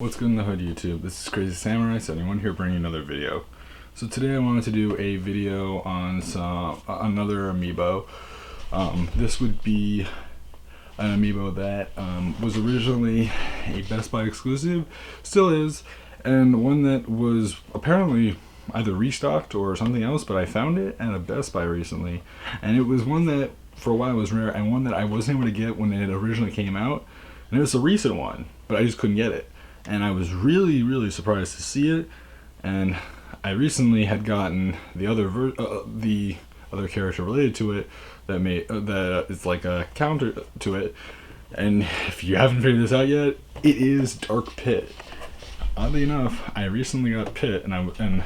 What's good in the hood, YouTube? This is Crazy Samurai 71 here bringing another video. So today I wanted to do a video on another Amiibo. This would be an Amiibo that was originally a Best Buy exclusive, still is, and one that was apparently either restocked or something else, but I found it at a Best Buy recently, and it was one that for a while was rare and one that I wasn't able to get when it originally came out, and it was a recent one, but I just couldn't get it. And I was really surprised to see it, and I recently had gotten the other character related to it that it's like a counter to it. And if you haven't figured this out yet, it is Dark Pit. Oddly enough, I recently got Pit, and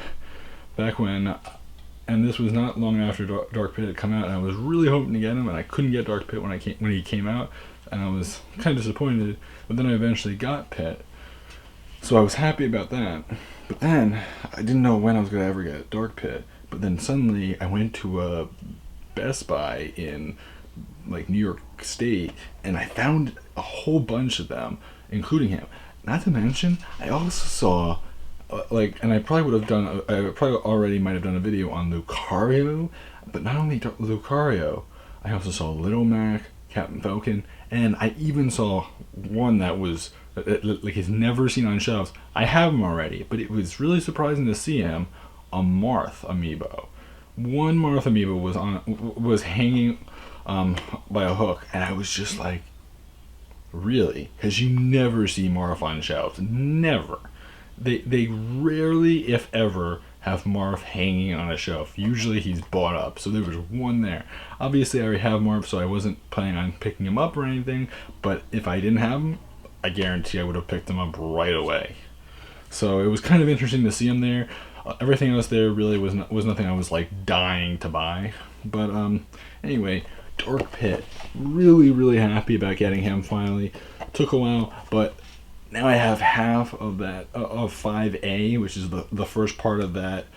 this was not long after Dark Pit had come out, and I was really hoping to get him, and I couldn't get Dark Pit when he came out, and I was kind of disappointed. But then I eventually got Pit. So I was happy about that, but then I didn't know when I was going to ever get Dark Pit. But then suddenly I went to a Best Buy in like New York State, and I found a whole bunch of them, including him. Not to mention, I also saw and I probably already might have done a video on Lucario, but not only Lucario, I also saw Little Mac, Captain Falcon, and I even saw one that was like he's never seen on shelves. I have him already, but it was really surprising to see him, a Marth Amiibo. One Marth Amiibo was hanging by a hook, and I was just like, really? Because you never see Marth on shelves. Never. They rarely, if ever, have Marth hanging on a shelf. Usually he's bought up, so there was one there. Obviously I already have Marth, so I wasn't planning on picking him up or anything, but if I didn't have him, I guarantee I would have picked him up right away. So it was kind of interesting to see him there. Everything else there really was nothing I was like dying to buy. But anyway, Dark Pit. Really happy about getting him finally. Took a while, but now I have half of that of 5A, which is the first part of that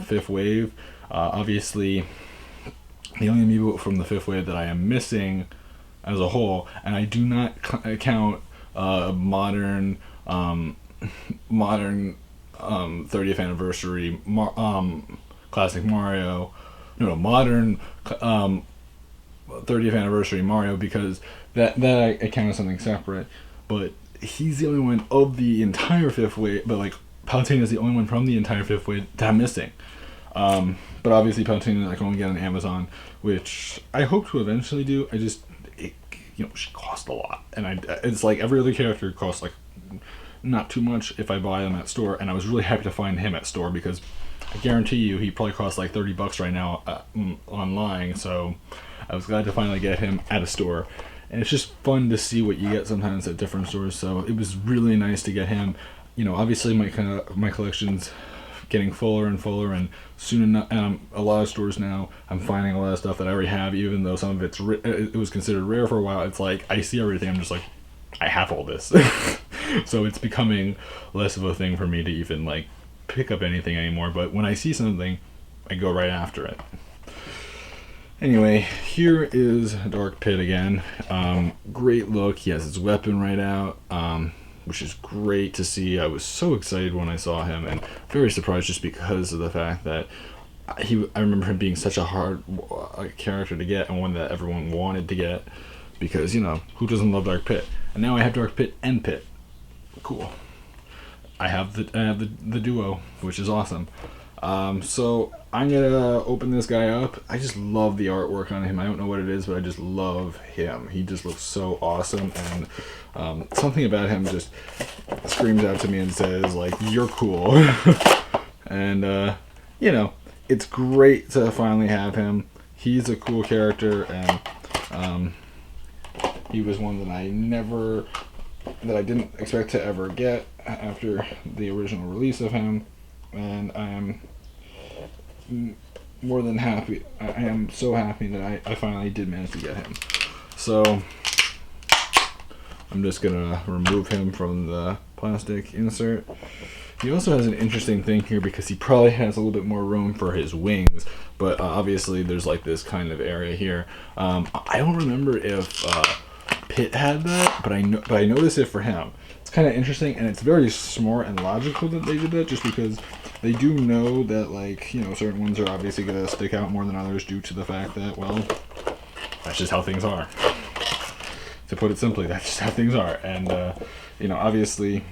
fifth wave. Obviously, the only Amiibo from the fifth wave that I am missing as a whole, and I do not count modern 30th anniversary classic Mario, modern 30th anniversary Mario, because that I count as something separate. But he's the only one of the entire fifth wave, but like Palutena is the only one from the entire fifth wave that I'm missing. But obviously Palutena I can only get on Amazon, which I hope to eventually do. She costs a lot, and it's like every other character costs like not too much if I buy them at store, and I was really happy to find him at store because I guarantee you he probably costs like $30 right now online, so I was glad to finally get him at a store. And it's just fun to see what you get sometimes at different stores, so it was really nice to get him. Obviously my collection's getting fuller and fuller, and soon enough, a lot of stores now I'm finding a lot of stuff that I already have, even though some of it was considered rare for a while. It's like I see everything, I'm just like, I have all this. So it's becoming less of a thing for me to even like pick up anything anymore, but when I see something I go right after it. Anyway, here is Dark Pit again. Great look. He has his weapon right out, which is great to see. I was so excited when I saw him, and very surprised just because of the fact that I remember him being such a hard character to get, and one that everyone wanted to get, because who doesn't love Dark Pit? And now I have Dark Pit and Pit. Cool. I have the duo, which is awesome. So I'm gonna open this guy up. I just love the artwork on him. I don't know what it is, but I just love him. He just looks so awesome, and something about him just screams out to me and says like, you're cool. And it's great to finally have him. He's a cool character, and he was one that I didn't expect to ever get after the original release of him, and I am more than happy. I am so happy that I finally did manage to get him. So I'm just gonna remove him from the plastic insert. He also has an interesting thing here because he probably has a little bit more room for his wings, but obviously there's like this kind of area here. I don't remember if Pitt had that, but I noticed it for him. It's kind of interesting, and it's very smart and logical that they did that, just because they do know that, like, you know, certain ones are obviously going to stick out more than others due to the fact that, well, that's just how things are. To put it simply, that's just how things are. And, you know, obviously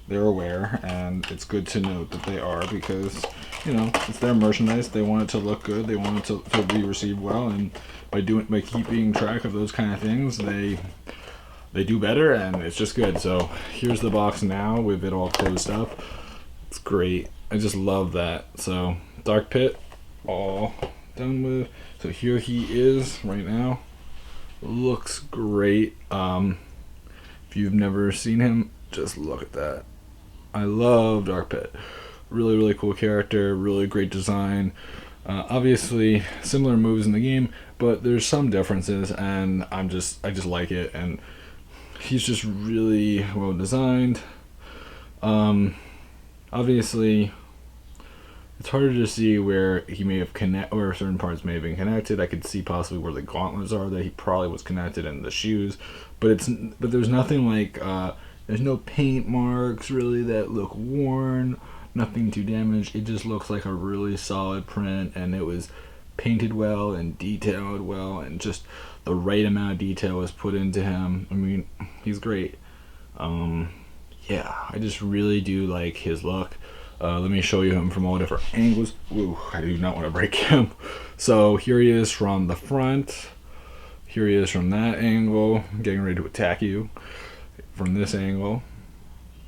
they're aware, and it's good to note that they are, because, you know, it's their merchandise. They want it to look good. They want it to be received well, and by keeping track of those kind of things, they do better, and it's just good. So here's the box now with it all closed up. It's great. I just love that. So Dark Pit all done with. So here he is right now. Looks great. If you've never seen him, just look at that. I love Dark Pit. Really, really cool character. Really great design. Obviously similar moves in the game, but there's some differences, and I just like it. And he's just really well designed. Obviously, it's harder to see where he may have or certain parts may have been connected. I could see possibly where the gauntlets are, that he probably was connected, in the shoes. But there's nothing like there's no paint marks really that look worn. Nothing too damaged. It just looks like a really solid print, and it was painted well and detailed well, and just the right amount of detail was put into him. I mean, he's great. Yeah, I just really do like his look. Let me show you him from all different angles. Woo, I do not want to break him. So here he is from the front. Here he is from that angle, getting ready to attack you. From this angle.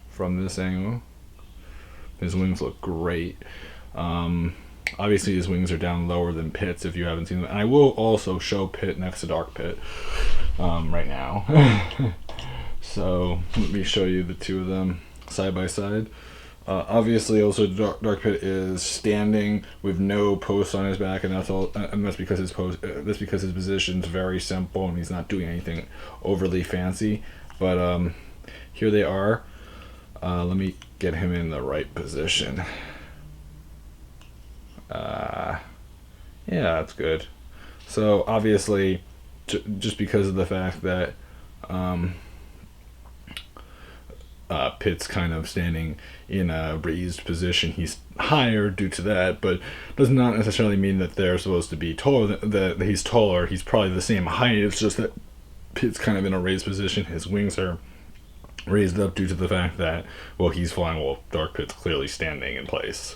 From this angle. His wings look great. Obviously his wings are down lower than Pitt's if you haven't seen them. And I will also show Pitt next to Dark Pit right now. So let me show you the two of them side by side. Obviously also Dark Pit is standing with no post on his back, and that's because his position's very simple and he's not doing anything overly fancy. But here they are. Let me get him in the right position. Yeah, that's good. So obviously, just because of the fact that Pitt's kind of standing in a raised position, he's higher due to that, but does not necessarily mean that they're supposed to be taller, that he's taller. He's probably the same height. It's just that Pitt's kind of in a raised position. His wings are raised up due to the fact that, well, he's flying while Dark Pit's clearly standing in place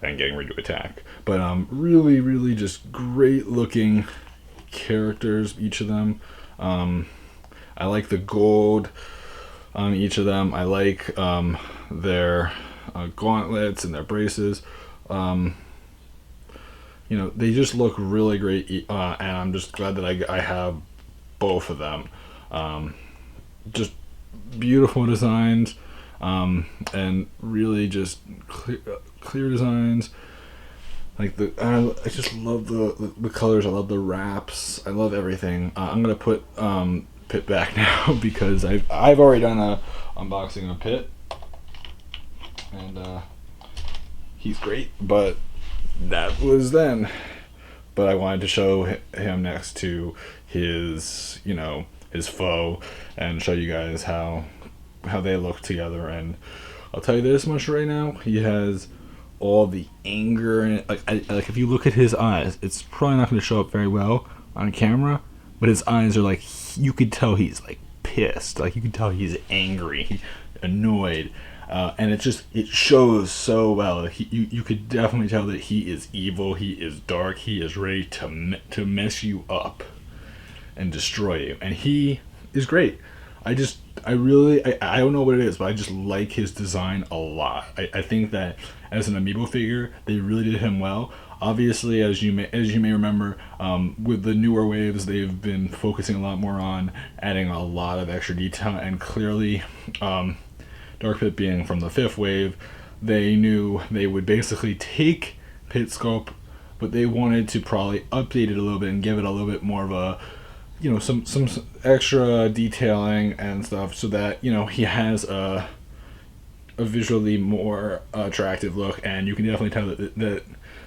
and getting ready to attack. But really, really just great looking characters, each of them. I like the gold on each of them. I like their gauntlets and their braces. You know, they just look really great, and I'm just glad that I have both of them. Just beautiful designs, and really just clear designs. Like I just love the colors. I love the wraps. I love everything. I'm gonna put Pitt back now because I've already done a unboxing of Pitt, and he's great. But that was then. But I wanted to show him next to his, you know, his foe, and show you guys how they look together. And I'll tell you this much right now: he has all the anger in it. Like if you look at his eyes, it's probably not going to show up very well on camera, but his eyes are like, you could tell he's like pissed. Like you could tell he's angry, annoyed, and it shows so well. You could definitely tell that he is evil. He is dark. He is ready to mess you up and destroy you. And he is great. I don't know what it is, but I just like his design a lot. I think that as an Amiibo figure, they really did him well. Obviously, as you may remember, with the newer waves, they've been focusing a lot more on adding a lot of extra detail, and clearly, Dark Pit being from the 5th wave, they knew they would basically take Pit sculpt, but they wanted to probably update it a little bit and give it a little bit more of a, you know, some extra detailing and stuff, so that, you know, he has a visually more attractive look. And you can definitely tell that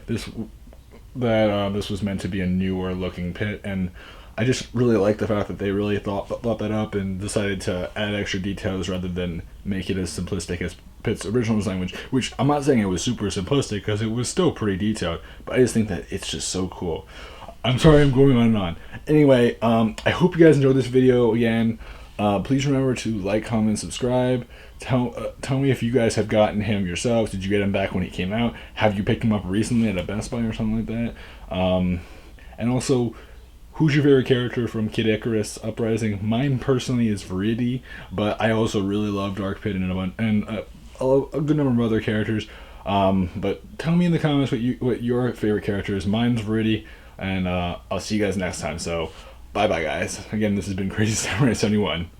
this was meant to be a newer looking Pit. And I just really like the fact that they really thought that up and decided to add extra details rather than make it as simplistic as Pitt's original design, which I'm not saying it was super simplistic because it was still pretty detailed, but I just think that it's just so cool. I'm sorry I'm going on and on. Anyway, I hope you guys enjoyed this video again. Please remember to like, comment, subscribe. Tell me if you guys have gotten him yourselves. Did you get him back when he came out? Have you picked him up recently at a Best Buy or something like that? And also, who's your favorite character from Kid Icarus Uprising? Mine personally is Viridi, but I also really love Dark Pit and a good number of other characters. But tell me in the comments what your favorite character is. Mine's Viridi, and I'll see you guys next time. So, bye bye guys. Again, this has been Crazy Samurai 71.